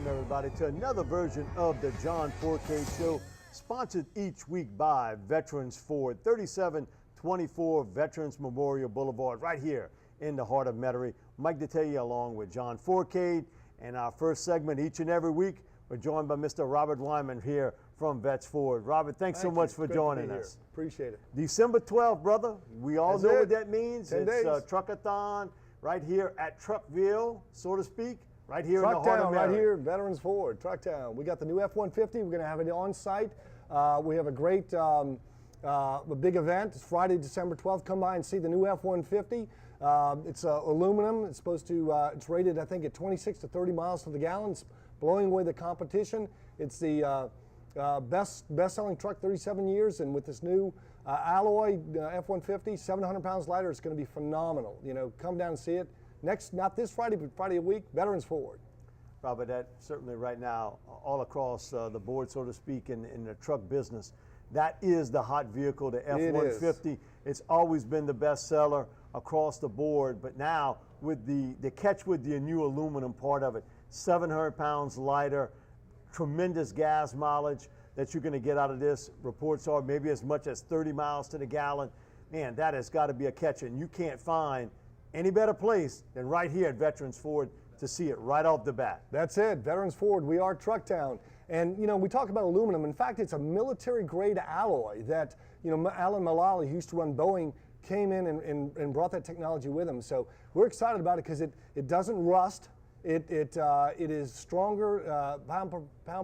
welcome everybody to another version of the John Foucade Show, sponsored each week by Veterans Ford, 3724 Veterans Memorial Boulevard, right here in the heart of Metairie. Mike DeTalia along with John Foucade, and our first segment each and every week, we're joined by Mr. Robert Wyman here from Vets Ford. Robert, thanks so much for joining us. Appreciate it. December 12th, brother. We all know what that means. 10 days. It's Truckathon right here at Truckville, so to speak. Right here in the heart of Metairie. Right here, Veterans Ford, Trucktown. We got the new F-150. We're going to have it on site. We have a great a big event. It's Friday, December 12th. Come by and see the new F-150. It's aluminum. It's supposed to. It's rated, I think, at 26 to 30 miles to the gallon. It's blowing away the competition. It's the best-selling truck 37 years, and with this new alloy F-150, 700 pounds lighter, it's going to be phenomenal. You know, come down and see it. Next, not this Friday, but Friday a week, Veterans Ford. Robert, that certainly right now, all across the board, so to speak, in the truck business, that is the hot vehicle, the F-150. It's always been the best seller across the board, but now with the catch with the new aluminum part of it, 700 pounds lighter, tremendous gas mileage that you're going to get out of this. Reports are maybe as much as 30 miles to the gallon. Man, that has got to be a catch, and you can't find any better place than right here at Veterans Ford to see it right off the bat. That's it, Veterans Ford. We are Trucktown. And, you know, we talk about aluminum. In fact, it's a military-grade alloy that, you know, Alan Mulally, who used to run Boeing, came in and brought that technology with him. So we're excited about it because it doesn't rust. It is stronger pound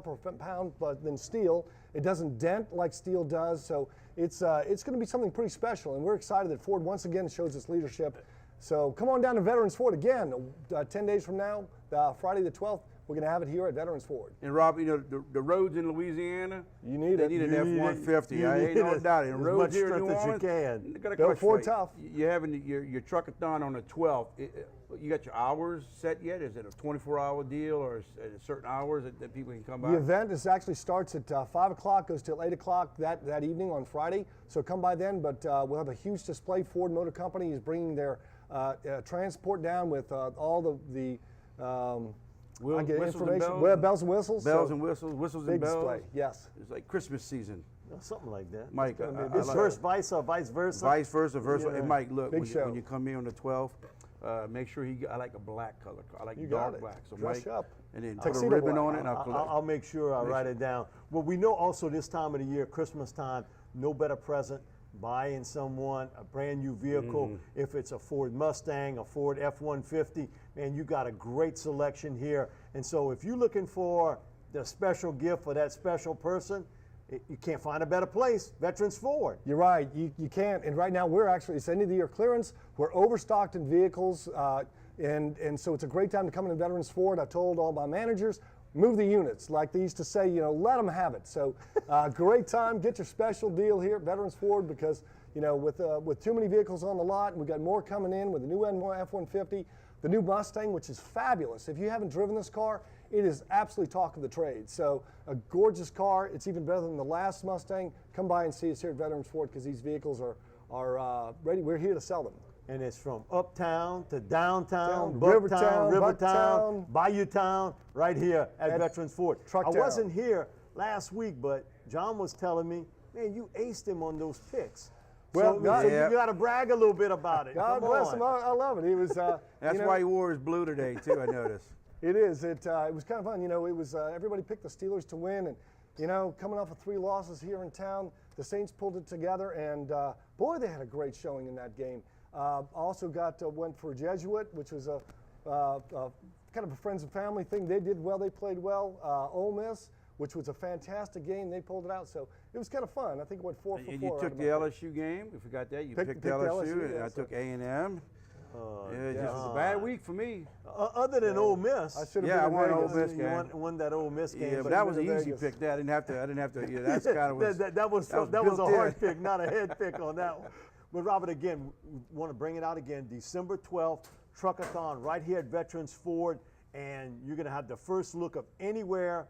per pound than steel. It doesn't dent like steel does. So it's going to be something pretty special. And we're excited that Ford once again shows its leadership. So come on down to Veterans Ford again, 10 days from now, Friday the 12th. We're going to have it here at Veterans Ford. And Rob, you know, the roads in Louisiana, they need an F-150. I ain't no doubt. And roads here in New Orleans, Go Ford tough. You're having your truckathon on the 12th. You got your hours set yet? Is it a 24-hour deal or at certain hours that people can come by? The event actually starts at 5 o'clock, goes till 8 o'clock that evening on Friday. So come by then, but we'll have a huge display. Ford Motor Company is bringing their transport down with all the whistles and bells. Well, bells and whistles. Bells and whistles, whistles and bells. Display, yes. It's like Christmas season. Something like that. Mike, it's first vice versa. Vice versa. Yeah. And Mike, look, when you come here on the 12th, make sure I like a black color. I like dark black. So dress Mike, up. And then Tuxedo put a ribbon black. on it. And I'll make sure I write it down. Well, we know also this time of the year, Christmas time, no better present. Buying someone a brand new vehicle, if it's a Ford Mustang, a Ford F-150, man, you got a great selection here. And so if you're looking for the special gift for that special person, you can't find a better place, Veterans Ford. You're right, you can't. And right now it's end of the year clearance. We're overstocked in vehicles, and so it's a great time to come into Veterans Ford. I told all my managers, move the units, like they used to say, you know, let them have it. So great time, get your special deal here at Veterans Ford because, you know, with too many vehicles on the lot, and we've got more coming in with the new F-150, the new Mustang, which is fabulous. If you haven't driven this car, it is absolutely talk of the trade. So a gorgeous car. It's even better than the last Mustang. Come by and see us here at Veterans Ford because these vehicles are ready. We're here to sell them. And it's from uptown to downtown, Rivertown, Rivertown, Bayoutown, right here at Veterans Ford. Trucktown. I wasn't here last week, but John was telling me, man, you aced him on those picks. Well, so you got to brag a little bit about it. God bless him. I love it. He was. That's why he wore his blue today too. I noticed. It is. It was kind of fun. You know, it was everybody picked the Steelers to win, and you know, coming off of 3 losses here in town, the Saints pulled it together, and boy, they had a great showing in that game. Also went for Jesuit, which was a kind of a friends and family thing. They did well. They played well. Ole Miss, which was a fantastic game. They pulled it out. So it was kind of fun. I think it went 4 for 4. And you took the LSU game. We forgot that. You picked LSU, and I took A&M. It was a bad week for me. Other than Ole Miss. I won Ole Miss game. You won that Ole Miss game. Yeah, but that was an easy pick. I didn't have to. Yeah, that's kind of that was a hard pick, not a head pick on that one. But Robert, again, we want to bring it out again. December 12th, Truckathon right here at Veterans Ford, and you're going to have the first look of anywhere,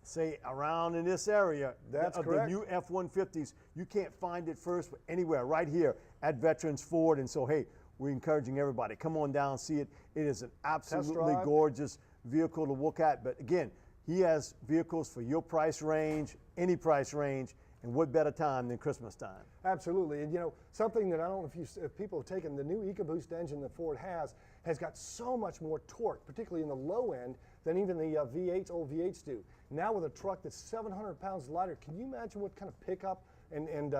say around in this area, That's of correct. the new F-150s. You can't find it first anywhere right here at Veterans Ford. And so, hey, we're encouraging everybody. Come on down, see it. It is an absolutely gorgeous vehicle to look at. But again, he has vehicles for your price range, any price range, and what better time than Christmas time? Absolutely. And you know, something that I don't know if people have taken, the new EcoBoost engine that Ford has got so much more torque, particularly in the low end, than even the old V8s do. Now with a truck that's 700 pounds lighter, can you imagine what kind of pickup and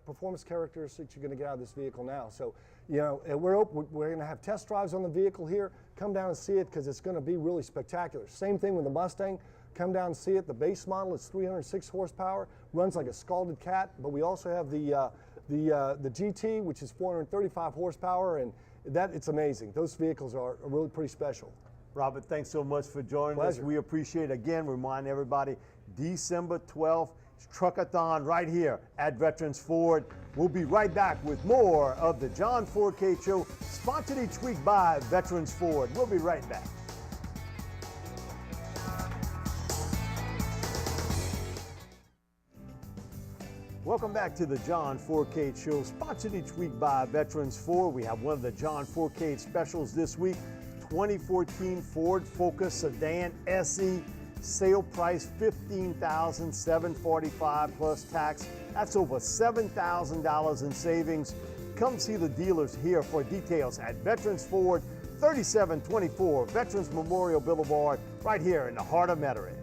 performance characteristics you're going to get out of this vehicle now? So, you know, we're going to have test drives on the vehicle here. Come down and see it because it's going to be really spectacular. Same thing with the Mustang. Come down and see it. The base model is 306 horsepower, runs like a scalded cat. But we also have the GT, which is 435 horsepower, and it's amazing. Those vehicles are really pretty special. Robert, thanks so much for joining us. We appreciate it. Again, remind everybody, December 12th, it's Truckathon right here at Veterans Ford. We'll be right back with more of the John Foucade Show, sponsored each week by Veterans Ford. We'll be right back. Welcome back to the John Foucade Show, sponsored each week by Veterans Ford. We have one of the John Foucade specials this week, 2014 Ford Focus Sedan SE, sale price $15,745 plus tax. That's over $7,000 in savings. Come see the dealers here for details at Veterans Ford, 3724 Veterans Memorial Boulevard, right here in the heart of Metairie.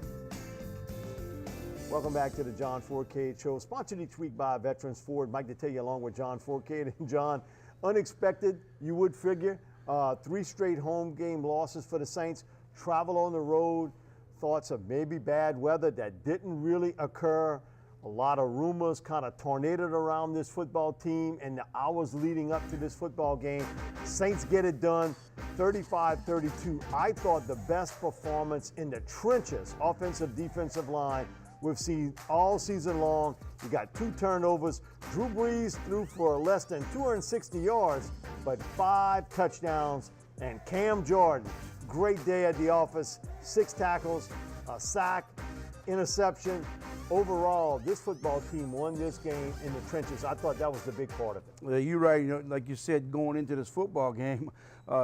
Welcome back to the John Foucade Show, sponsored each week by Veterans Ford. Mike to tell you along with John Foucade. And John, unexpected, you would figure, 3 straight home game losses for the Saints, travel on the road, thoughts of maybe bad weather that didn't really occur. A lot of rumors kind of tornadoed around this football team in the hours leading up to this football game. Saints get it done, 35-32. I thought the best performance in the trenches, offensive, defensive line, we've seen all season long. You got 2 turnovers. Drew Brees threw for less than 260 yards, but 5 touchdowns. And Cam Jordan, great day at the office, 6 tackles, a sack, interception. Overall, this football team won this game in the trenches. I thought that was the big part of it. Well, you're right. You know, like you said, going into this football game,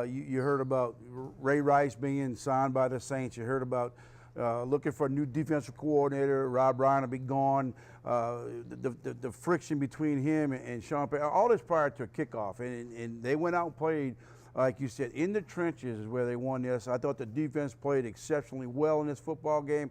you heard about Ray Rice being signed by the Saints. You heard about looking for a new defensive coordinator. Rob Ryan will be gone. The friction between him and Sean Payton, all this prior to a kickoff. And they went out and played, like you said, in the trenches is where they won this. I thought the defense played exceptionally well in this football game.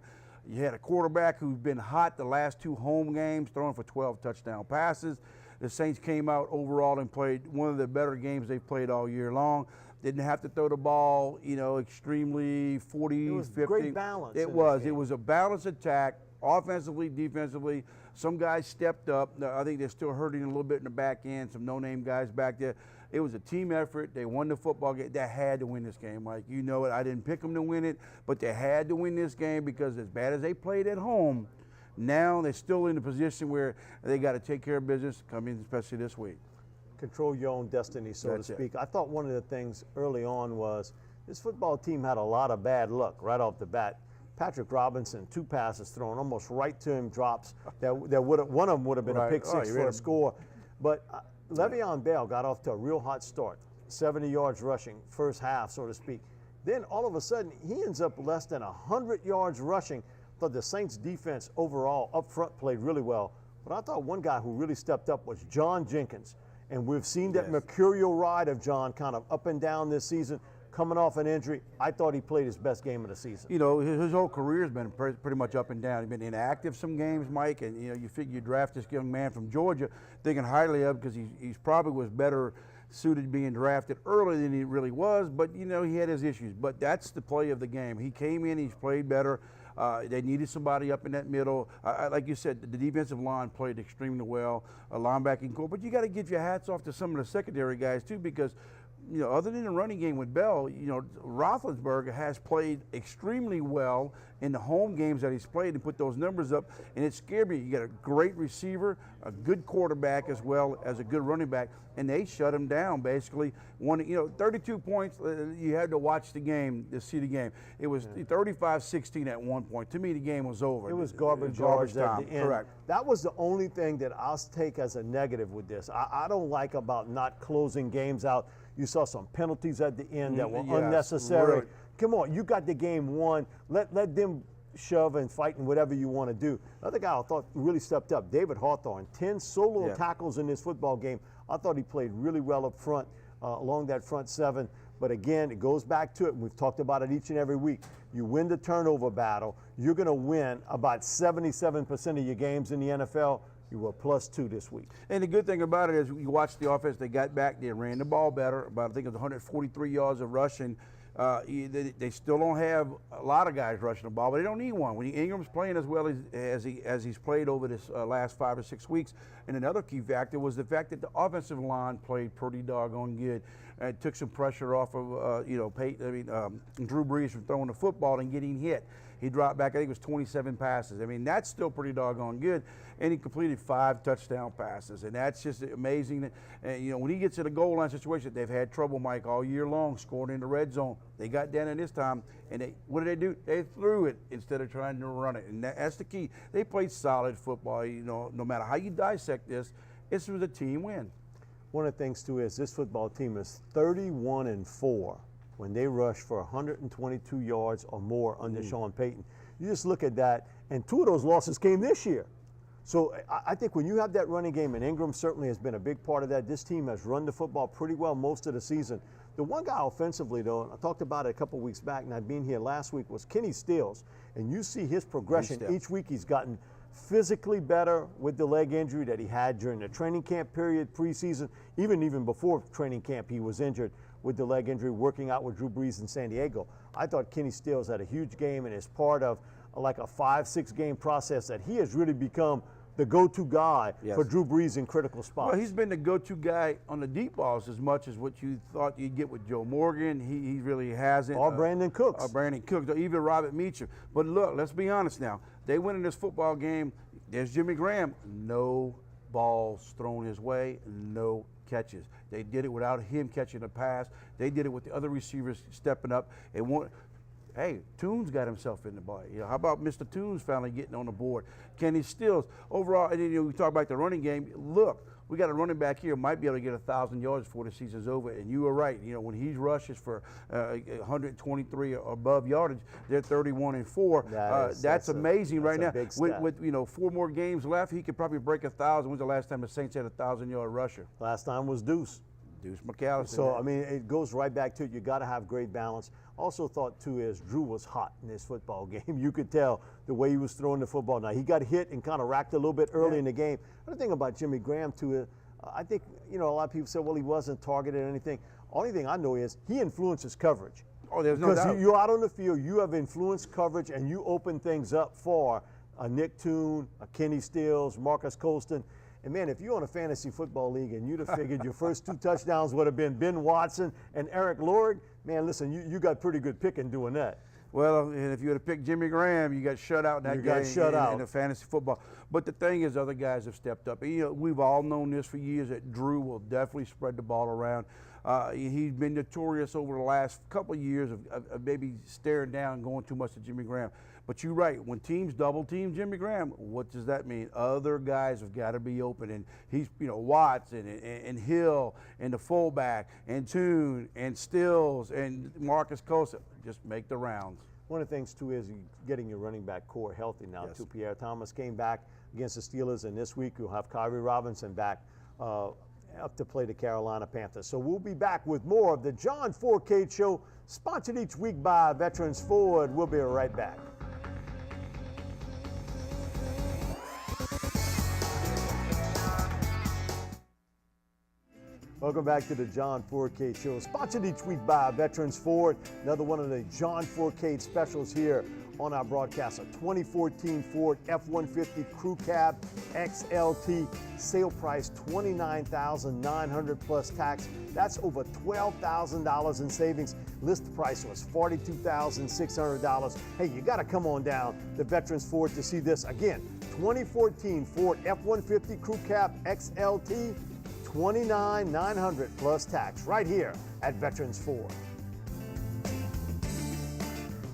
You had a quarterback who's been hot the last 2 home games, throwing for 12 touchdown passes. The Saints came out overall and played one of the better games they've played all year long. Didn't have to throw the ball, you know, extremely 40, it was 50. Great balance. It was a balanced attack, offensively, defensively. Some guys stepped up. I think they're still hurting a little bit in the back end, some no-name guys back there. It was a team effort. They won the football game. They had to win this game, Mike. You know it. I didn't pick them to win it, but they had to win this game because as bad as they played at home, now they're still in a position where they got to take care of business, come in, especially this week. Control your own destiny, so to speak. I thought one of the things early on was this football team had a lot of bad luck right off the bat. Patrick Robinson, 2 passes thrown almost right to him, drops that would have, one of them would have been a pick six for a score. But Le'Veon Bell got off to a real hot start, 70 yards rushing, first half, so to speak. Then all of a sudden, he ends up less than 100 yards rushing. Thought the Saints defense overall up front played really well. But I thought one guy who really stepped up was John Jenkins. And we've seen that mercurial ride of John kind of up and down this season, coming off an injury. I thought he played his best game of the season. You know, his whole career has been pretty much up and down. He's been inactive some games, Mike, and you know, you figure you draft this young man from Georgia, thinking highly of because he's probably was better suited being drafted earlier than he really was, but you know, he had his issues. But that's the play of the game. He came in, he's played better. They needed somebody up in that middle. Like you said, the defensive line played extremely well, a linebacking core. But you got to give your hats off to some of the secondary guys too, because you know, other than the running game with Bell, you know, Roethlisberger has played extremely well in the home games that he's played and put those numbers up, and it scared me. You got a great receiver, a good quarterback as well as a good running back, and they shut him down basically. One, you know, 32 points. You had to watch the game to see the game. It was 35-16 at one point. To me, the game was over. It was garbage yards at the end. Correct. That was the only thing that I'll take as a negative with this. I don't like about not closing games out. You saw some penalties at the end that were unnecessary. Really. come on, you got the game won. Let them shove and fight and whatever you want to do. Another guy I thought really stepped up, David Hawthorne, 10 solo tackles in this football game. I thought he played really well up front along that front seven. But again, it goes back to it. We've talked about it each and every week. You win the turnover battle, you're going to win about 77% of your games in the NFL. You were +2 this week. And the good thing about it is you watch the offense, they got back, they ran the ball better, about I think it was 143 yards of rushing. They still don't have a lot of guys rushing the ball, but they don't need one. When Ingram's playing as well as he's played over this last 5 or 6 weeks, and another key factor was the fact that the offensive line played pretty doggone good. It took some pressure off of Drew Brees from throwing the football and getting hit. He dropped back, I think it was 27 passes. I mean, that's still pretty doggone good. And he completed 5 touchdown passes. And that's just amazing. And, when he gets in a goal line situation, they've had trouble, Mike, all year long, scoring in the red zone. They got down in this time, and what did they do? They threw it instead of trying to run it. And that's the key. They played solid football. No matter how you dissect this was a team win. One of the things, too, is this football team is 31-4. When they rush for 122 yards or more under Sean Payton. You just look at that, and 2 of those losses came this year. So I think when you have that running game, and Ingram certainly has been a big part of that, this team has run the football pretty well most of the season. The one guy offensively, though, and I talked about it a couple weeks back, and I'd been here last week, was Kenny Stills. And you see his progression each week. He's gotten physically better with the leg injury that he had during the training camp period, preseason, even before training camp he was injured with the leg injury, working out with Drew Brees in San Diego. I thought Kenny Stills had a huge game and is part of like a 5-6 game process that he has really become the go-to guy for Drew Brees in critical spots. Well, he's been the go-to guy on the deep balls as much as what you thought you'd get with Joe Morgan. He really hasn't. Or Brandon Cooks. Brandon Cooks, or even Robert Meacham. But look, let's be honest now. They win in this football game. There's Jimmy Graham. No balls thrown his way, no catches. They did it without him catching a pass. They did it with the other receivers stepping up. Hey, Toones got himself in the ball. How about Mr. Toones finally getting on the board? Kenny Stills. Overall, and we talk about the running game. Look, we got a running back here might be able to get 1,000 yards before the season's over. And you were right. When he rushes for 123 or above yardage, they're 31-4. That's amazing right now. With 4 more games left, he could probably break 1,000. When's the last time the Saints had a 1,000-yard rusher? Last time was Deuce McAllister. So, I mean, it goes right back to it. You got to have great balance. Also thought, too, is Drew was hot in this football game. You could tell the way he was throwing the football. Now, he got hit and kind of racked a little bit early in the game. Another thing about Jimmy Graham, too, is I think, a lot of people say, well, he wasn't targeted or anything. Only thing I know is he influences coverage. Oh, there's no doubt. Because you're out on the field, you have influenced coverage, and you open things up for a Nick Toon, a Kenny Stills, Marcus Colston. And, man, if you're on a fantasy football league and you'd have figured your first 2 touchdowns would have been Ben Watson and Eric Lorig, man, listen, you got pretty good picking doing that. Well, and if you would have picked Jimmy Graham, you got shut out in that game in the fantasy football. But the thing is, other guys have stepped up. We've all known this for years, that Drew will definitely spread the ball around. He's been notorious over the last couple of years of maybe staring down and going too much to Jimmy Graham. But you're right, when teams double team Jimmy Graham, what does that mean? Other guys have got to be open, and he's, Watts and Hill and the fullback and Toon and Stills and Marcus Colston just make the rounds. One of the things, too, is getting your running back core healthy now, too. Pierre Thomas came back against the Steelers, and this week you'll have Kyrie Robinson back up to play the Carolina Panthers. So we'll be back with more of the John Foucade Show, sponsored each week by Veterans Ford. We'll be right back. Welcome back to the John Foucade Show, sponsored each week by Veterans Ford. Another one of the John Foucade specials here on our broadcast. A 2014 Ford F-150 Crew Cab XLT, sale price $29,900 plus tax. That's over $12,000 in savings. List price was $42,600. Hey, you got to come on down to Veterans Ford to see this. Again, 2014 Ford F-150 Crew Cab XLT, $29,900 plus tax, right here at Veterans Ford.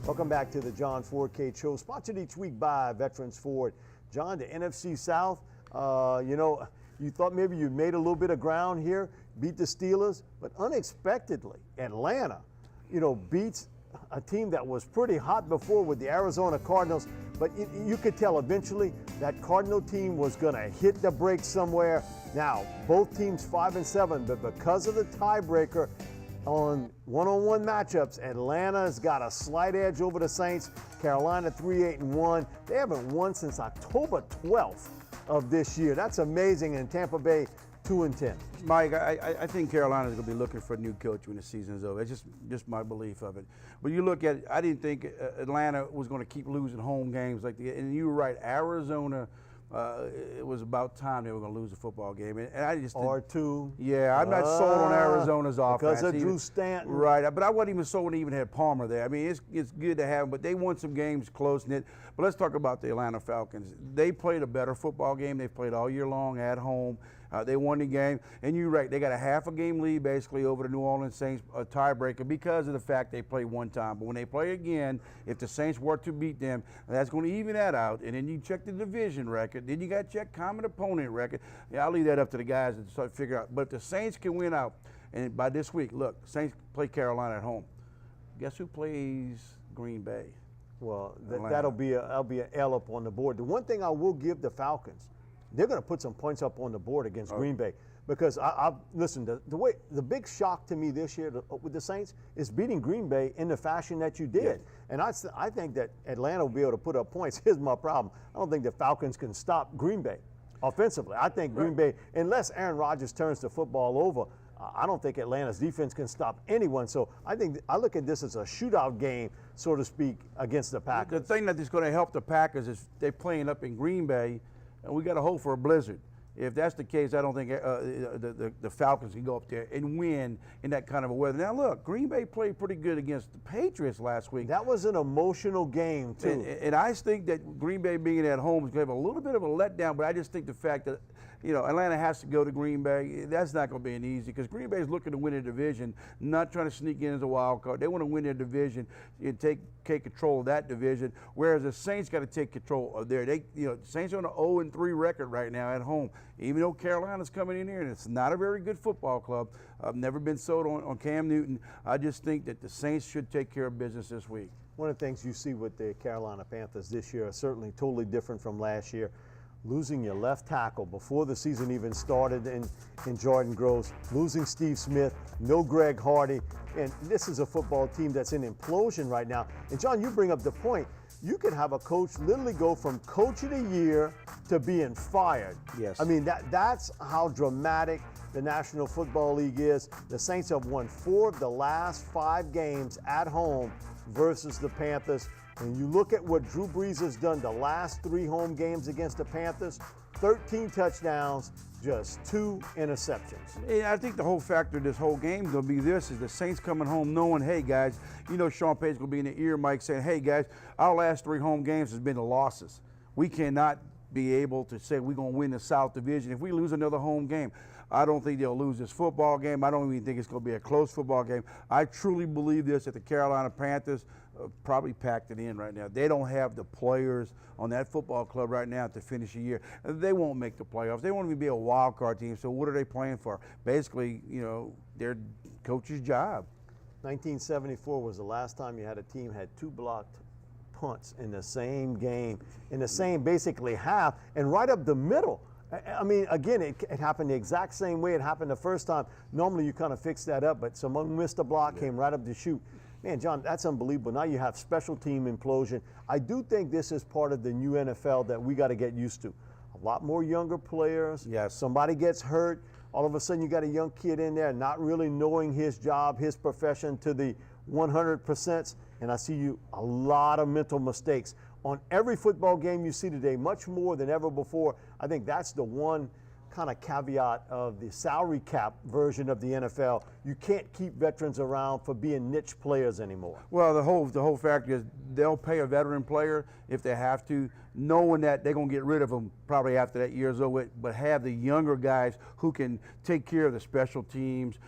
Welcome back to the John Foucade Show, sponsored each week by Veterans Ford. John, the NFC South, you thought maybe you made a little bit of ground here, beat the Steelers, but unexpectedly, Atlanta, beats a team that was pretty hot before with the Arizona Cardinals, but you could tell eventually that Cardinal team was going to hit the brakes somewhere. Now, both teams 5-7, but because of the tiebreaker on one-on-one matchups, Atlanta's got a slight edge over the Saints. Carolina 3-8-1. They haven't won since October 12th of this year. That's amazing. And Tampa Bay 2-10. Mike, I think Carolina's going to be looking for a new coach when the season's over. It's just my belief of it. But you look at it, I didn't think Atlanta was going to keep losing home games like that. And you were right, Arizona, it was about time they were going to lose a football game. And I just or two. Yeah, I'm not sold on Arizona's offense. Because of Drew Stanton. Right, but I wasn't even sold when they even had Palmer there. I mean, it's good to have him, but they won some games close-knit. But let's talk about the Atlanta Falcons. They played a better football game. They've played all year long at home. They won the game, and you're right. They got a half a game lead basically over the New Orleans Saints, a tiebreaker because of the fact they played one time. But when they play again, if the Saints were to beat them, that's going to even that out. And then you check the division record. Then you got to check common opponent record. Yeah, I'll leave that up to the guys to start figure out. But if the Saints can win out, and by this week, look, Saints play Carolina at home. Guess who plays Green Bay? Well, that'll be an L up on the board. The one thing I will give the Falcons, they're going to put some points up on the board against Green Bay because listen, the big shock to me this year with the Saints is beating Green Bay in the fashion that you did. And I think that Atlanta will be able to put up points. Here's my problem. I don't think the Falcons can stop Green Bay offensively. I think Green Bay, unless Aaron Rodgers turns the football over, I don't think Atlanta's defense can stop anyone. So I look at this as a shootout game, so to speak, against the Packers. The thing that is going to help the Packers is they're playing up in Green Bay, and we got to hope for a blizzard. If that's the case, I don't think the Falcons can go up there and win in that kind of a weather. Now, look, Green Bay played pretty good against the Patriots last week. That was an emotional game, too. And I think that Green Bay being at home is going to have a little bit of a letdown, but I just think the fact that, Atlanta has to go to Green Bay, that's not going to be an easy, because Green Bay is looking to win a division, not trying to sneak in as a wild card. They want to win their division and take control of that division, whereas the Saints got to take control of their. The Saints are on an 0-3 record right now at home, even though Carolina's coming in here, and it's not a very good football club. I've never been sold on Cam Newton. I just think that the Saints should take care of business this week. One of the things you see with the Carolina Panthers this year is certainly totally different from last year. Losing your left tackle before the season even started in Jordan Groves, losing Steve Smith, no Greg Hardy, and this is a football team that's in implosion right now. And John, you bring up the point. You could have a coach literally go from coach of the year to being fired. Yes. I mean, that's how dramatic the National Football League is. The Saints have won 4 of the last 5 games at home versus the Panthers. And you look at what Drew Brees has done the last 3 home games against the Panthers, 13 touchdowns, just 2 interceptions. Yeah, I think the whole factor of this whole game is going to be this, is the Saints coming home knowing, hey, guys, Sean Payton's going to be in the ear, Mike, saying, hey, guys, our last 3 home games has been the losses. We cannot be able to say we're going to win the South Division if we lose another home game. I don't think they'll lose this football game. I don't even think it's going to be a close football game. I truly believe this, that the Carolina Panthers probably packed it in right now. They don't have the players on that football club right now to finish the year. They won't make the playoffs. They won't even be a wild card team. So what are they playing for? Basically, their coach's job. 1974 was the last time you had a team had 2 blocked punts in the same game, in the same basically half, and right up the middle. I mean, again, it happened the exact same way it happened the first time. Normally you kind of fix that up, but someone missed a block, came right up to shoot. Man, John, that's unbelievable. Now you have special team implosion. I do think this is part of the new NFL that we got to get used to. A lot more younger players. Yes. Somebody gets hurt. All of a sudden you got a young kid in there not really knowing his job, his profession to the 100%. And I see a lot of mental mistakes. On every football game you see today, much more than ever before. I think that's the one kind of caveat of the salary cap version of the NFL. You can't keep veterans around for being niche players anymore. Well, the whole factor is they'll pay a veteran player if they have to, knowing that they're going to get rid of them probably after that year's over, but have the younger guys who can take care of the special teams,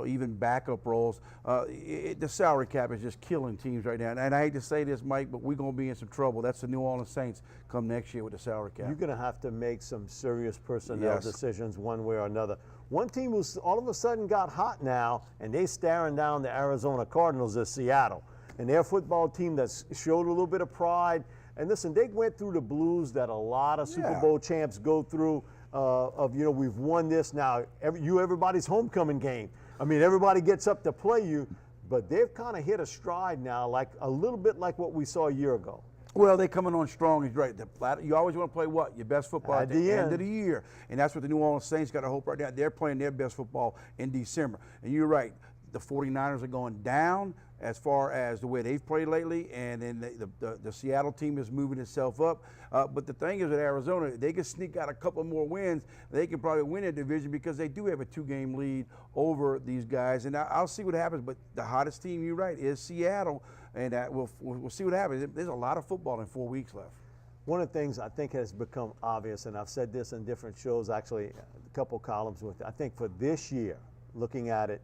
even backup roles. The salary cap is just killing teams right now. And I hate to say this, Mike, but we're going to be in some trouble. That's the New Orleans Saints come next year with the salary cap. You're going to have to make some serious personnel decisions one way or another. One team who's all of a sudden got hot now, and they staring down the Arizona Cardinals is Seattle. and their football team that showed a little bit of pride. And listen, they went through the blues that a lot of Super Bowl champs go through. We've won this now. Everybody's homecoming game. I mean, everybody gets up to play you, but they've kind of hit a stride now, like a little bit like what we saw a year ago. Well, they're coming on strong. He's right. You always want to play what? Your best football at the end of the year. And that's what the New Orleans Saints got to hope right now. They're playing their best football in December. And you're right. The 49ers are going down as far as the way they've played lately, and then the Seattle team is moving itself up. But the thing is with Arizona, they can sneak out a couple more wins. They can probably win that division because they do have a 2-game lead over these guys. And I'll see what happens. But the hottest team, you're right, is Seattle. And we'll see what happens. There's a lot of football in 4 weeks left. One of the things I think has become obvious, and I've said this in different shows, actually a couple columns with it, I think for this year, looking at it,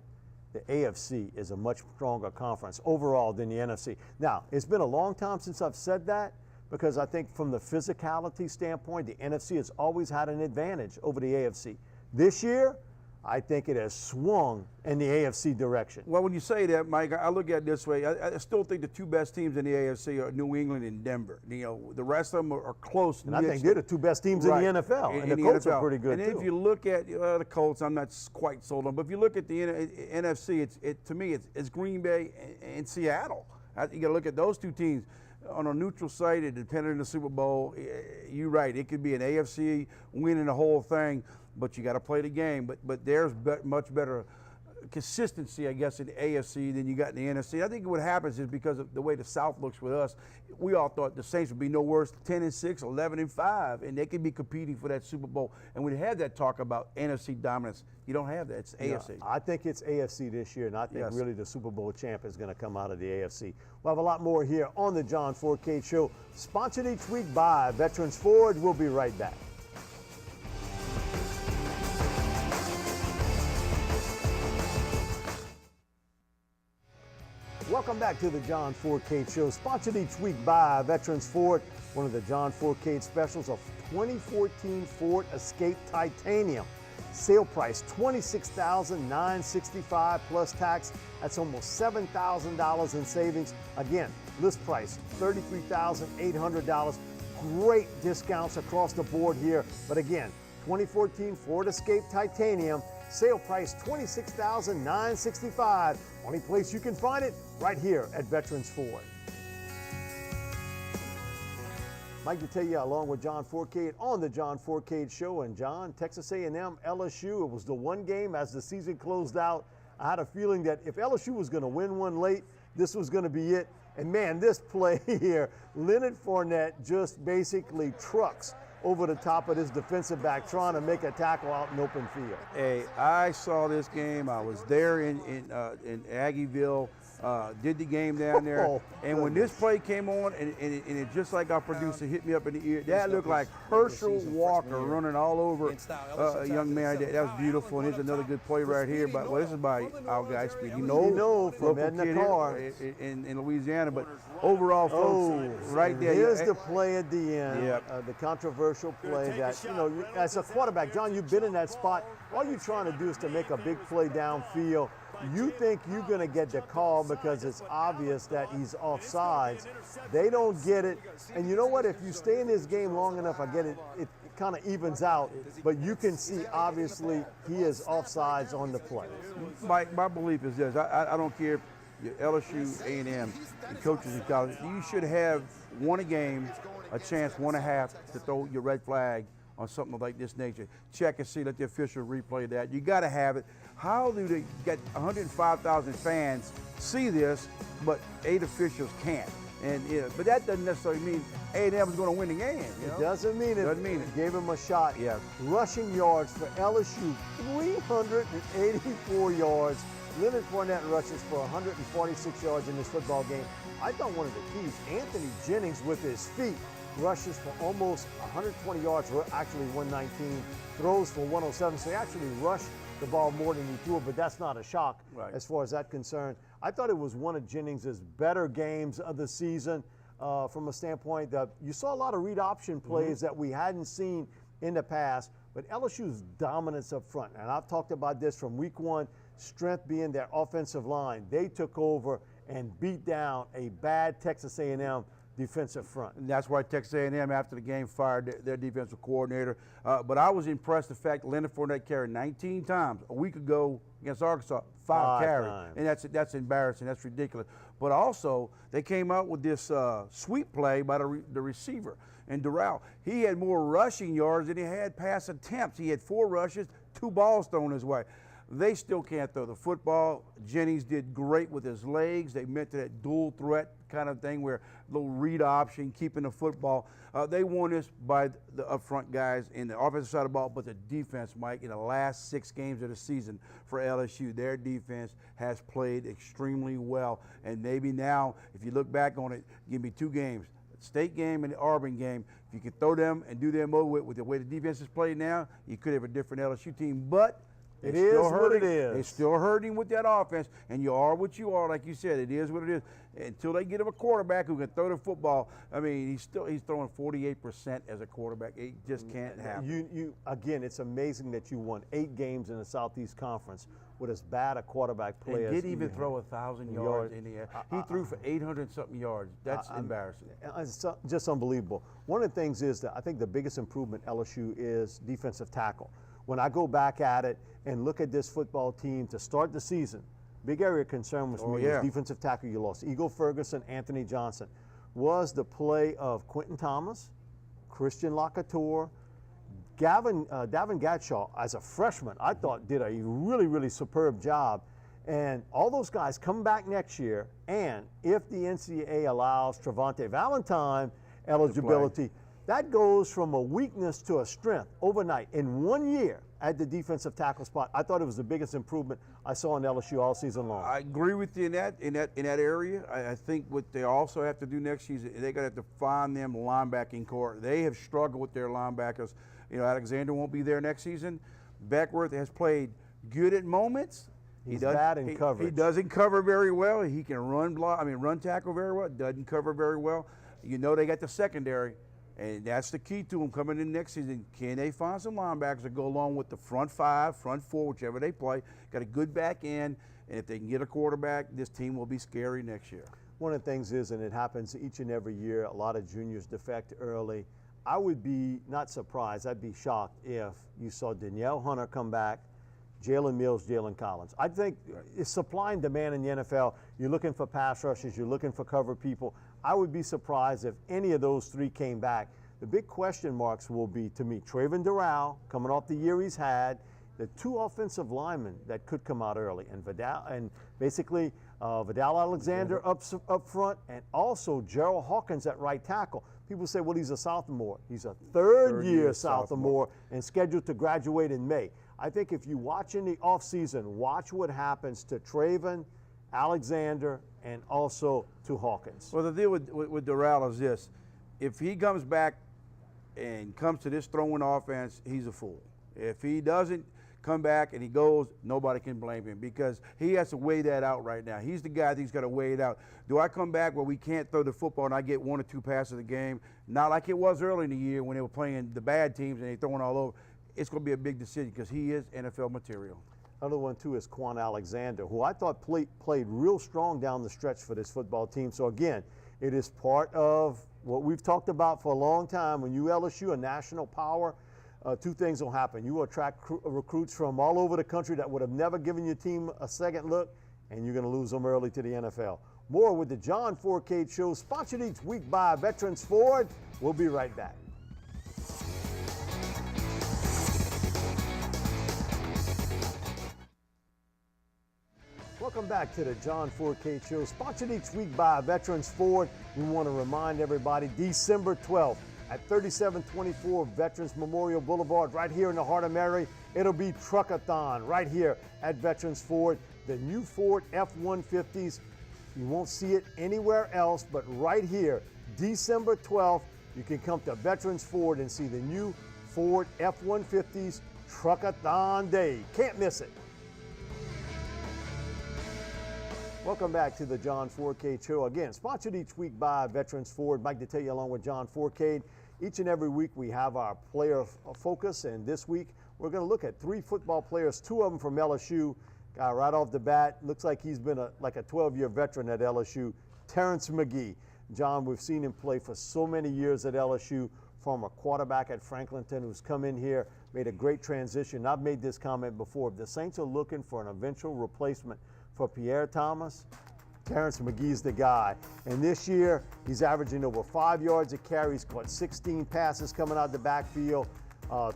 the AFC is a much stronger conference overall than the NFC. Now, it's been a long time since I've said that because I think from the physicality standpoint, the NFC has always had an advantage over the AFC. This year, I think it has swung in the AFC direction. Well, when you say that, Mike, I look at it this way. I still think the 2 best teams in the AFC are New England and Denver. The rest of them are close. And I think they're the 2 best teams in the NFL. And the Colts are pretty good, too. And if you look at the Colts, I'm not quite sold on. But if you look at the NFC, to me, it's Green Bay and Seattle. You got to look at those 2 teams. On a neutral site, it depending on the Super Bowl, you're right. It could be an AFC winning the whole thing, but you got to play the game. But there's much better consistency, I guess, in the AFC than you got in the NFC. I think what happens is because of the way the South looks with us, we all thought the Saints would be no worse 10-6, 11-5, and they could be competing for that Super Bowl. And we had that talk about NFC dominance. You don't have that. It's AFC. I think it's AFC this year, and I think really the Super Bowl champ is going to come out of the AFC. We'll have a lot more here on the John Foucade Show, sponsored each week by Veterans Ford. We'll be right back. Welcome back to the John Foucade Show, sponsored each week by Veterans Ford. One of the John Foucade specials of 2014 Ford Escape Titanium. Sale price $26,965 plus tax. That's almost $7,000 in savings. Again, list price $33,800. Great discounts across the board here. But again, 2014 Ford Escape Titanium. Sale price $26,965. Only place you can find it, right here at Veterans Ford. Mike Detillier along with John Foucade on the John Foucade Show. And John, Texas A&M, LSU, it was the one game as the season closed out. I had a feeling that if LSU was going to win one late, this was going to be it. And man, this play here, Leonard Fournette just basically trucks over the top of this defensive back trying to make a tackle out in open field. Hey, I saw this game. I was there in Aggieville, did the game down there. And when this play came on, and it just like our producer hit me up in the ear, that looked like Herschel Walker running all over a young man. That was beautiful. And here's another good play right here. But well, this is by our guy, Speedy. You know from Edna Carr in Louisiana. But overall, folks, right there. Here's the play at the end, the controversial play that, as a quarterback, John, you've been in that spot. All you're trying to do is to make a big play downfield. You think you're going to get the call because it's obvious that he's offsides. They don't get it. And you know what? If you stay in this game long enough, I get it. It kind of evens out. But you can see, obviously, he is offsides on the play. My belief is this. I don't care if you're LSU, A&M, the coaches in college. You should have won a game, a chance, 1.5 to throw your red flag on something like this nature. Check and see, let the official replay that. You got to have it. How do they get 105,000 fans see this, but 8 officials can't? But that doesn't necessarily mean A&M is going to win the game. It doesn't mean it. Doesn't mean it. Gave him a shot. Yeah. Rushing yards for LSU, 384 yards. Leonard Fournette rushes for 146 yards in this football game. I thought one of the keys, Anthony Jennings with his feet rushes for almost 120 yards, actually 119, throws for 107. So he actually rushed the ball more than he threw it, but that's not a shock as far as that's concerned. I thought it was one of Jennings' better games of the season from a standpoint that you saw a lot of read option plays that we hadn't seen in the past, but LSU's dominance up front, and I've talked about this from week one, strength being their offensive line. They took over and beat down a bad Texas A&M defensive front. And that's why Texas A&M, after the game, fired their defensive coordinator. But I was impressed the fact Leonard Fournette carried 19 times a week ago against Arkansas, five carries. Times. And that's embarrassing. That's ridiculous. But also, they came out with this sweep play by the receiver. And Doral, he had more rushing yards than he had pass attempts. He had 4 rushes, 2 balls thrown his way. They still can't throw the football. Jennings did great with his legs. They meant that dual threat kind of thing where little read option, keeping the football. They won this by the up front guys in the offensive side of the ball, but the defense, Mike, in the last 6 games of the season for LSU, their defense has played extremely well. And maybe now, if you look back on it, give me 2 games, the State game and the Auburn game. If you could throw them and do them over with the way the defense is played now, you could have a different LSU team. But it is what it is. They're still hurting with that offense, and you are what you are, like you said. It is what it is. Until they get him a quarterback who can throw the football, I mean, he's throwing 48% as a quarterback. It just can't happen. Again, it's amazing that you won 8 games in the Southeast Conference with as bad a quarterback play and as didn't even throw 1,000 yards in the air. He threw for 800-something yards. That's embarrassing. It's just unbelievable. One of the things is that I think the biggest improvement LSU is defensive tackle. When I go back at it and look at this football team to start the season, big area of concern was defensive tackle. You lost Eagle Ferguson, Anthony Johnson. Was the play of Quentin Thomas, Christian Lacouture, Davin Gadshaw as a freshman, I thought did a really, really superb job. And all those guys come back next year, and if the NCAA allows Travante Valentine eligibility, that goes from a weakness to a strength overnight in 1 year at the defensive tackle spot. I thought it was the biggest improvement I saw in LSU all season long. I agree with you in that area. I think what they also have to do next season, they're going to have to find them linebacking core. They have struggled with their linebackers. You know, Alexander won't be there next season. Beckworth has played good at moments. He's bad in coverage. He doesn't cover very well. He can run tackle very well. Doesn't cover very well. You know, they got the secondary. And that's the key to them coming in next season. Can they find some linebackers that go along with the front 5, front 4, whichever they play? Got a good back end, and if they can get a quarterback, this team will be scary next year. One of the things is, and it happens each and every year, a lot of juniors defect early. I would be not surprised, I'd be shocked if you saw Danielle Hunter come back, Jalen Mills, Jalen Collins. I think it's supply and demand in the NFL. You're looking for pass rushers, you're looking for cover people. I would be surprised if any of those 3 came back. The big question marks will be, to me, Trayvon Doral, coming off the year he's had, the 2 offensive linemen that could come out early, and Vidal Alexander up front, and also Gerald Hawkins at right tackle. People say, well, he's a sophomore. He's a third-year sophomore and scheduled to graduate in May. I think if you watch in the offseason, watch what happens to Trayvon, Alexander, and also to Hawkins. Well, the deal with Doral is this. If he comes back and comes to this throwing offense, he's a fool. If he doesn't come back and he goes, nobody can blame him because he has to weigh that out right now. He's the guy that's got to weigh it out. Do I come back where we can't throw the football and I get 1 or 2 passes a game? Not like it was early in the year when they were playing the bad teams and they're throwing all over. It's going to be a big decision because he is NFL material. Another one, too, is Quan Alexander, who I thought played real strong down the stretch for this football team. So, again, it is part of what we've talked about for a long time. When you LSU, a national power, 2 things will happen. You will attract recruits from all over the country that would have never given your team a second look, and you're going to lose them early to the NFL. More with the John Foucade Show, sponsored each week by Veterans Ford. We'll be right back. Welcome back to the John Foucade Show, sponsored each week by Veterans Ford. We want to remind everybody, December 12th at 3724 Veterans Memorial Boulevard, right here in the heart of Mary. It'll be Truckathon right here at Veterans Ford. The new Ford F-150s, you won't see it anywhere else but right here. December 12th, you can come to Veterans Ford and see the new Ford F-150s Truckathon Day. Can't miss it. Welcome back to the John Foucade Show. Again, sponsored each week by Veterans Ford. Mike to tell you along with John Foucade. Each and every week we have our player focus, and this week we're going to look at 3 football players, 2 of them from LSU, Guy right off the bat, looks like he's been like a 12-year veteran at LSU, Terrence McGee. John, we've seen him play for so many years at LSU, former quarterback at Franklinton who's come in here, made a great transition. I've made this comment before. If the Saints are looking for an eventual replacement for Pierre Thomas, Terrence McGee's the guy. And this year, he's averaging over 5 yards a carry. He's caught 16 passes coming out the backfield.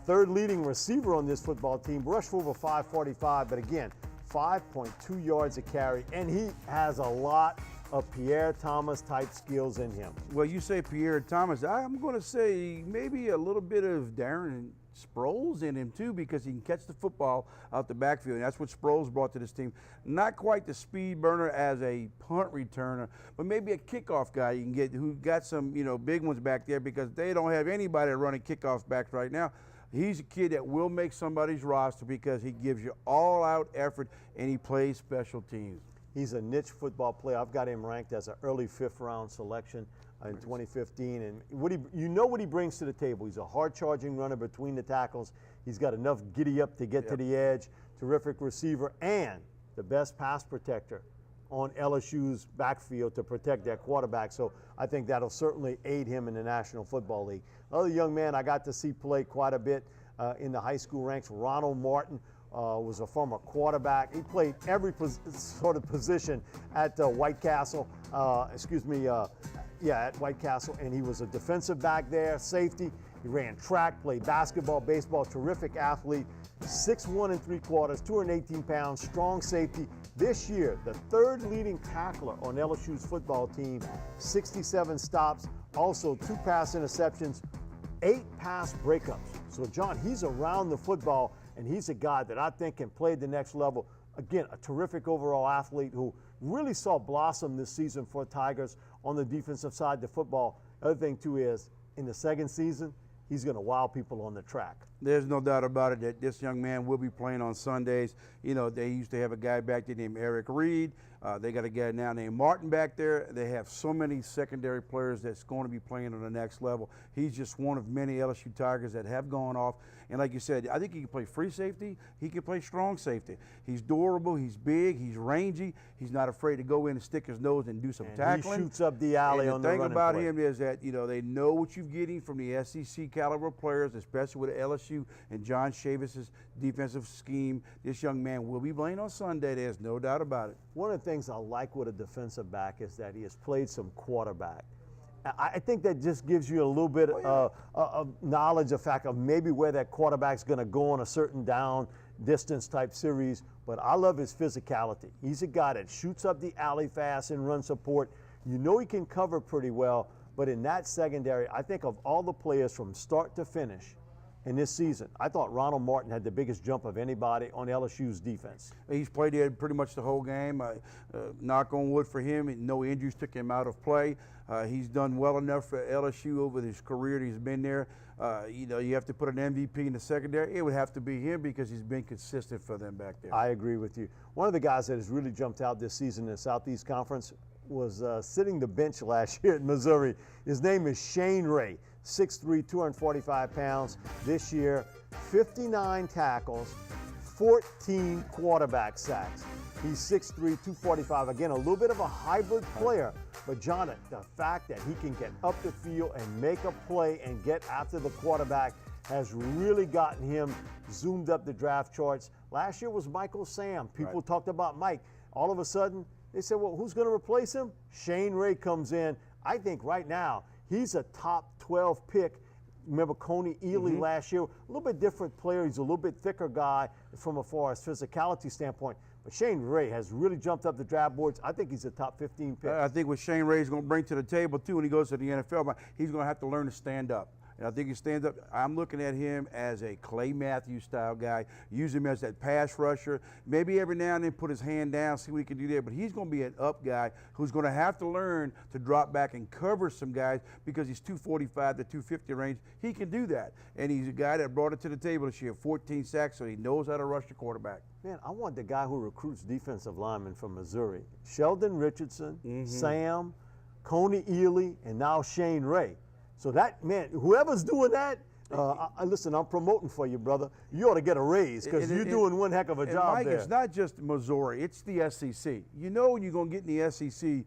Third leading receiver on this football team, rushed for over 545, but again, 5.2 yards a carry, and he has a lot of Pierre Thomas type skills in him. Well, you say Pierre Thomas. I'm going to say maybe a little bit of Darren Sproles in him too, because he can catch the football out the backfield. And that's what Sproles brought to this team. Not quite the speed burner as a punt returner, but maybe a kickoff guy you can get who got some, big ones back there, because they don't have anybody running kickoff backs right now. He's a kid that will make somebody's roster because he gives you all-out effort and he plays special teams. He's a niche football player. I've got him ranked as an early 5th-round selection in 2015. And what he brings to the table. He's a hard-charging runner between the tackles. He's got enough giddy-up to get to the edge. Terrific receiver and the best pass protector on LSU's backfield to protect their quarterback. So I think that'll certainly aid him in the National Football League. Other young man I got to see play quite a bit in the high school ranks, Ronald Martin. Was a former quarterback. He played every sort of position at White Castle. At White Castle, and he was a defensive back there, safety. He ran track, played basketball, baseball. Terrific athlete. 6'1 3/4", 218 pounds, strong safety. This year, the 3rd leading tackler on LSU's football team, 67 stops, also 2 pass interceptions, 8 pass breakups. So, John, he's around the football. And he's a guy that I think can play the next level. Again, a terrific overall athlete who really saw blossom this season for Tigers on the defensive side of the football. Other thing, too, is in the second season, he's going to wow people on the track. There's no doubt about it that this young man will be playing on Sundays. They used to have a guy back there named Eric Reed. They got a guy now named Martin back there. They have so many secondary players that's going to be playing on the next level. He's just one of many LSU Tigers that have gone off. And like you said, I think he can play free safety. He can play strong safety. He's durable. He's big. He's rangy. He's not afraid to go in and stick his nose and do some tackling. He shoots up the alley on the running play. The thing about him is that, they know what you're getting from the SEC caliber players, especially with LSU and John Chavis's defensive scheme. This young man will be playing on Sunday. There's no doubt about it. One of the things I like with a defensive back is that he has played some quarterback. I think that just gives you a little bit of knowledge, the fact of maybe where that quarterback's going to go on a certain down distance type series. But I love his physicality. He's a guy that shoots up the alley fast and run support. He can cover pretty well. But in that secondary, I think of all the players from start to finish in this season, I thought Ronald Martin had the biggest jump of anybody on LSU's defense. He's played there pretty much the whole game. Knock on wood for him. No injuries took him out of play. He's done well enough for LSU over his career that he's been there. You have to put an MVP in the secondary. It would have to be him because he's been consistent for them back there. I agree with you. One of the guys that has really jumped out this season in the Southeast Conference was sitting the bench last year at Missouri. His name is Shane Ray, 6'3", 245 pounds. This year, 59 tackles, 14 quarterback sacks. He's 6'3", 245. Again, a little bit of a hybrid player. But, John, the fact that he can get up the field and make a play and get after the quarterback has really gotten him zoomed up the draft charts. Last year was Michael Sam. People talked about Mike. All of a sudden, they said, well, who's going to replace him? Shane Ray comes in. I think right now he's a top 12 pick. Remember Coney Ely last year? A little bit different player. He's a little bit thicker guy from as far as physicality standpoint. But Shane Ray has really jumped up the draft boards. I think he's a top 15 pick. I think what Shane Ray is going to bring to the table, too, when he goes to the NFL, he's going to have to learn to stand up. And I think he stands up. I'm looking at him as a Clay Matthews style guy. Use him as that pass rusher. Maybe every now and then put his hand down, see what he can do there. But he's going to be an up guy who's going to have to learn to drop back and cover some guys because he's 245 to 250 range. He can do that. And he's a guy that brought it to the table this year, 14 sacks, so he knows how to rush the quarterback. Man, I want the guy who recruits defensive linemen from Missouri. Sheldon Richardson, Sam, Coney Ely, and now Shane Ray. So that, man, whoever's doing that, Listen, I'm promoting for you, brother. You ought to get a raise because you're doing one heck of a job Mike, there. it's not just Missouri, it's the SEC. You know when you're going to get in the SEC,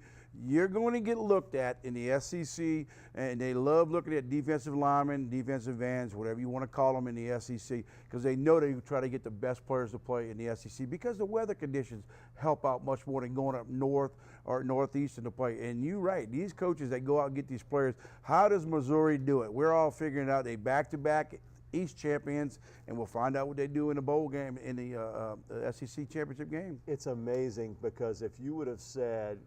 you're going to get looked at in the SEC, and they love looking at defensive linemen, defensive ends, whatever you want to call them in the SEC, because they know they try to get the best players to play in the SEC because the weather conditions help out much more than going up north or northeastern to play. And you're right, these coaches that go out and get these players, how does Missouri do it? We're all figuring it out. They back-to-back East champions, and we'll find out what they do in the bowl game, in the SEC championship game. It's amazing because if you would have said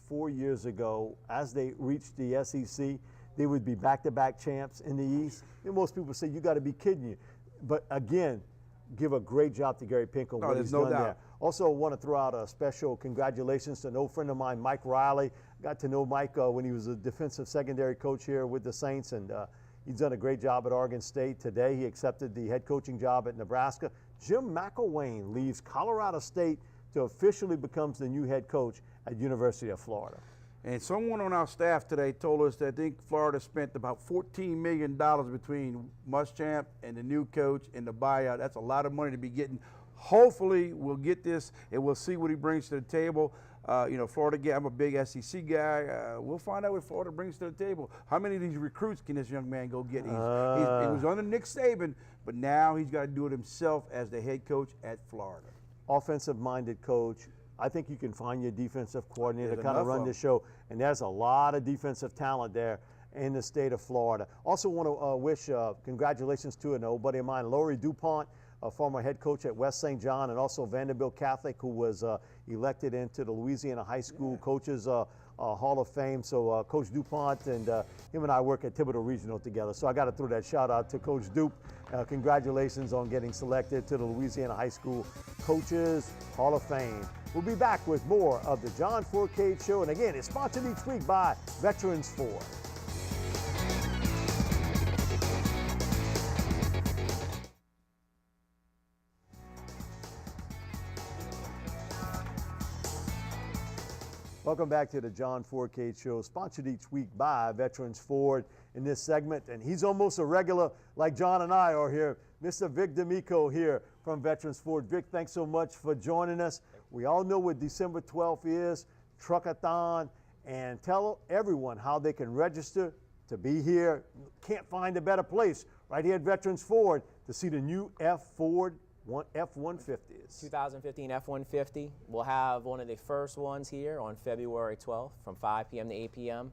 4 years ago, as they reached the SEC, they would be back-to-back champs in the East. And most people say, you got to be kidding you. But again, give a great job to Gary Pinkel on what he's done there. Also, want to throw out a special congratulations to an old friend of mine, Mike Riley. Got to know Mike when he was a defensive secondary coach here with the Saints, and he's done a great job at Oregon State. Today, he accepted the head coaching job at Nebraska. Jim McElwain leaves Colorado State to officially becomes the new head coach at University of Florida. And someone on our staff today told us that I think Florida spent about $14 million between Muschamp and the new coach and the buyout. That's a lot of money to be getting. Hopefully, we'll get this and we'll see what he brings to the table. You know, Florida, I'm a big SEC guy. We'll find out what Florida brings to the table. How many of these recruits can this young man go get? He was under Nick Saban, but now he's got to do it himself as the head coach at Florida. Offensive-minded coach. I think you can find your defensive coordinator to kind of run the show. And there's a lot of defensive talent there in the state of Florida. Also want to wish congratulations to an old buddy of mine, Laurie DuPont, a former head coach at West St. John, and also Vanderbilt Catholic, who was elected into the Louisiana High School Coaches Hall of Fame. So Coach DuPont and him and I work at Thibodeau Regional together. So I got to throw that shout out to Coach Dupe. Congratulations on getting selected to the Louisiana High School Coaches Hall of Fame. We'll be back with more of the John Foucade Show. And again, it's sponsored each week by Veterans Ford. Welcome back to the John Foucade Show, sponsored each week by Veterans Ford in this segment. And he's almost a regular like John and I are here. Mr. Vic D'Amico here from Veterans Ford. Vic, thanks so much for joining us. We all know what December 12th is, Truckathon, and tell everyone how they can register to be here. Can't find a better place right here at Veterans Ford to see the new F150s. 2015 F-150. We'll have one of the first ones here on February 12th from 5 p.m. to 8 p.m.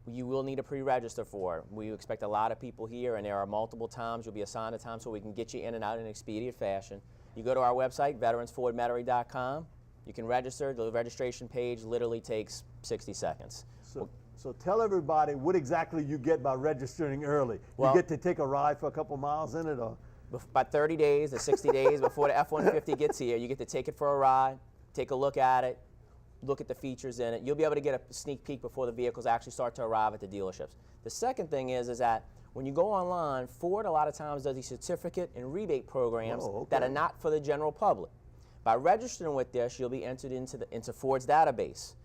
You will need to pre-register for it. We expect a lot of people here, and there are multiple times. You'll be assigned a time so we can get you in and out in an expedient fashion. You go to our website, veteransfordmetairie.com. You can register. The registration page literally takes 60 seconds. So tell everybody what exactly you get by registering early. You get to take a ride for a couple miles in it, or? About 30 days to 60 days before the F-150 gets here, you get to take it for a ride, take a look at it, look at the features in it. You'll be able to get a sneak peek before the vehicles actually start to arrive at the dealerships. The second thing is that when you go online, Ford a lot of times does these certificate and rebate programs that are not for the general public. By registering with this, you'll be entered into Ford's database.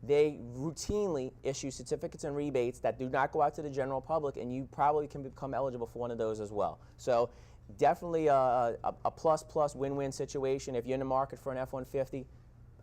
They routinely issue certificates and rebates that do not go out to the general public, and you probably can become eligible for one of those as well. So definitely a plus win-win situation. If you're in the market for an F-150,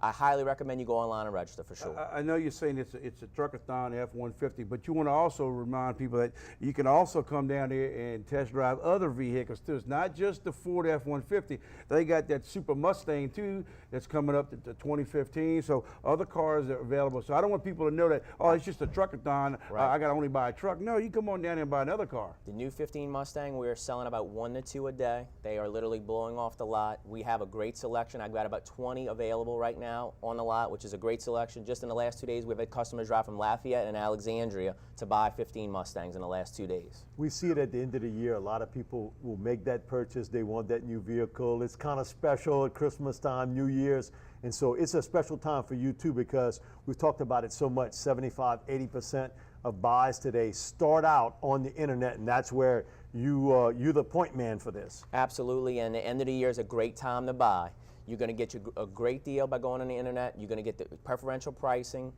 I highly recommend you go online and register for sure. I know you're saying it's a Truckathon F-150, but you want to also remind people that you can also come down here and test drive other vehicles too. It's not just the Ford F-150. They got that Super Mustang too that's coming up to 2015. So other cars are available. So I don't want people to know that, oh, it's just a Truckathon. Right. I got to only buy a truck. No, you come on down here and buy another car. The new 15 Mustang, we're selling about 1 to 2 a day. They are literally blowing off the lot. We have a great selection. I've got about 20 available right now on the lot, which is a great selection. Just in the last 2 days, we've had customers drive from Lafayette and Alexandria to buy 15 Mustangs in the last 2 days. We see it at the end of the year. A lot of people will make that purchase. They want that new vehicle. It's kind of special at Christmas time, New Year's. And so it's a special time for you too, because we've talked about it so much. 75–80% of buys today start out on the internet, and that's where you're the point man for this. Absolutely, and the end of the year is a great time to buy. You're going to get a great deal by going on the internet. You're going to get the preferential pricing.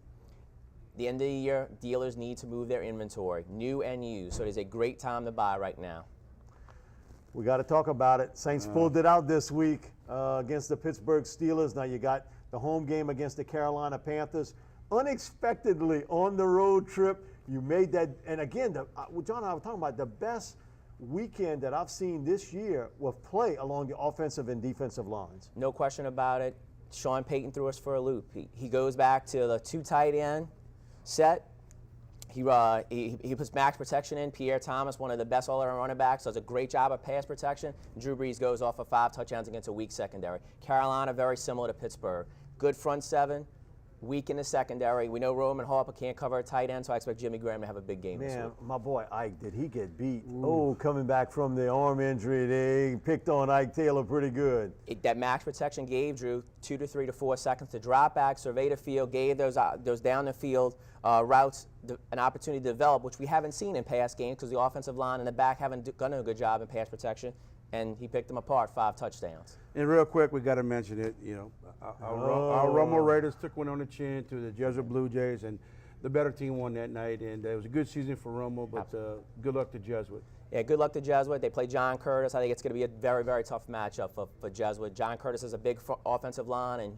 The end of the year, dealers need to move their inventory, new and used. So it is a great time to buy right now. We got to talk about it. Saints pulled it out this week against the Pittsburgh Steelers. Now you got the home game against the Carolina Panthers. Unexpectedly on the road trip, you made that. And again, John and I were talking about the best weekend that I've seen this year with play along the offensive and defensive lines. No question about it. Sean Payton threw us for a loop. He goes back to the 2 tight end set. He puts max protection in. Pierre Thomas, one of the best all-around running backs, does a great job of pass protection. Drew Brees goes off for 5 touchdowns against a weak secondary. Carolina, very similar to Pittsburgh. Good front seven, weak in the secondary. We know Roman Harper can't cover a tight end, so I expect Jimmy Graham to have a big game this week. Man, my boy Ike, did he get beat? Oh, coming back from the arm injury, they picked on Ike Taylor pretty good. That max protection gave Drew 2 to 3 to 4 seconds to drop back, survey the field, gave those down the field routes an opportunity to develop, which we haven't seen in past games because the offensive line and the back haven't done a good job in pass protection, and he picked them apart, 5 touchdowns. And real quick, we got to mention it. You know, our Rumble Raiders took one on the chin to the Jesuit Blue Jays, and the better team won that night. And it was a good season for Rumble, but good luck to Jesuit. Yeah, good luck to Jesuit. They play John Curtis. I think it's going to be a very, very tough matchup for Jesuit. John Curtis is a big offensive line, and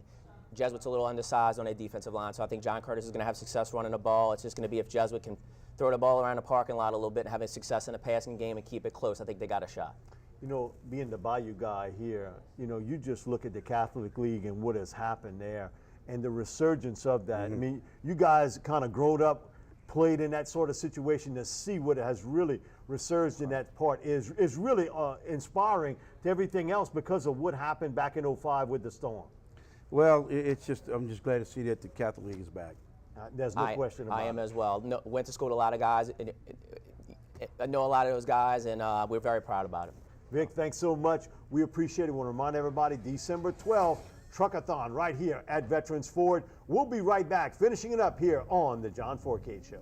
Jesuit's a little undersized on their defensive line. So I think John Curtis is going to have success running the ball. It's just going to be if Jesuit can throw the ball around the parking lot a little bit and having success in the passing game and keep it close. I think they got a shot. You know, being the Bayou guy here, you know, you just look at the Catholic League and what has happened there and the resurgence of that. I mean, you guys kind of grown up, played in that sort of situation to see what has really resurged in that part is really inspiring to everything else because of what happened back in '05 with the Storm. Well, I'm just glad to see that the Catholic League is back. There's no question about it. I am as well. Went to school with a lot of guys. I know a lot of those guys, and we're very proud about it. Vic, thanks so much. We appreciate it. We want to remind everybody, December 12th, Truckathon right here at Veterans Ford. We'll be right back, finishing it up here on the John Foucade Show.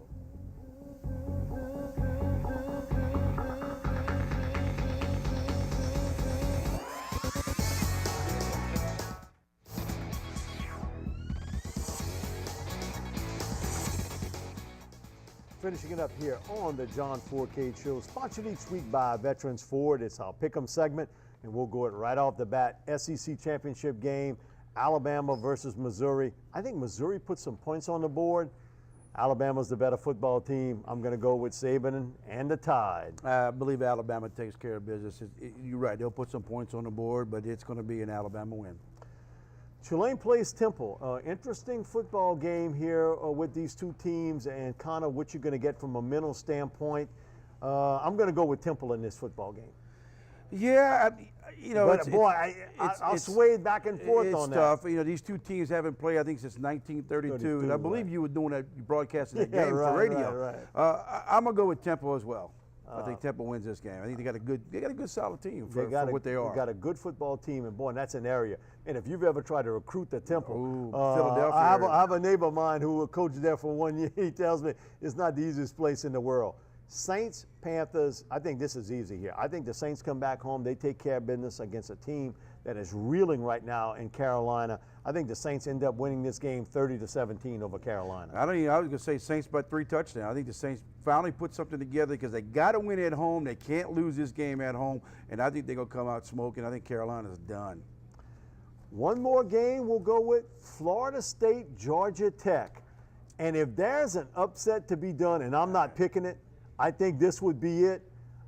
Finishing it up here on the John Foucade Show, sponsored each week by Veterans Ford. It's our Pick'em segment, and we'll go it right off the bat. SEC championship game, Alabama versus Missouri. I think Missouri put some points on the board. Alabama's the better football team. I'm going to go with Saban and the Tide. I believe Alabama takes care of business. You're right, they'll put some points on the board, but it's going to be an Alabama win. Tulane plays Temple. Interesting football game here with these two teams and kind of what you're going to get from a mental standpoint. I'm going to go with Temple in this football game. Yeah, you know, but I'll sway back and forth on that. It's tough. You know, these two teams haven't played, I think, since 1932. And I believe you were doing that, you broadcasting that game for radio. Right. I'm going to go with Temple as well. I think Temple wins this game. I think they got a good solid team for what they are. They got a good football team, and boy, and that's an area. And if you've ever tried to recruit the Temple, Philadelphia. I have a neighbor of mine who coached there for 1 year. He tells me it's not the easiest place in the world. Saints, Panthers, I think this is easy here. I think the Saints come back home. They take care of business against a team that is reeling right now in Carolina. I think the Saints end up winning this game 30-17 over Carolina. I was going to say Saints by 3 touchdowns. I think the Saints finally put something together because they got to win at home. They can't lose this game at home, and I think they're going to come out smoking. I think Carolina's done. One more game we'll go with Florida State, Georgia Tech. And if there's an upset to be done, and I'm not picking it, I think this would be it.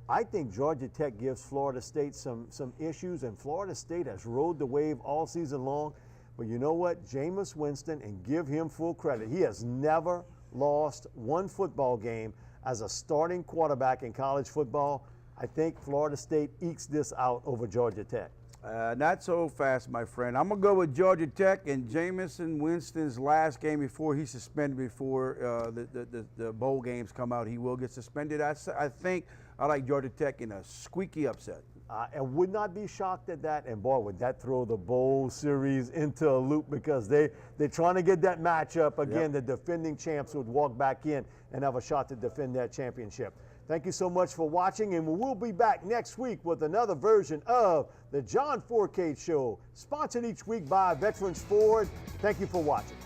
I think Georgia Tech gives Florida State some issues, and Florida State has rode the wave all season long. But you know what? Jameis Winston, and give him full credit, he has never lost one football game as a starting quarterback in college football. I think Florida State ekes this out over Georgia Tech. Not so fast, my friend. I'm going to go with Georgia Tech and Jameis Winston's last game before he's suspended, before the bowl games come out. He will get suspended. I think I like Georgia Tech in a squeaky upset. And would not be shocked at that. And boy, would that throw the bowl series into a loop because they're trying to get that matchup. Again, the defending champs would walk back in and have a shot to defend that championship. Thank you so much for watching, and we'll be back next week with another version of the John Foucade Show, sponsored each week by Veterans Ford. Thank you for watching.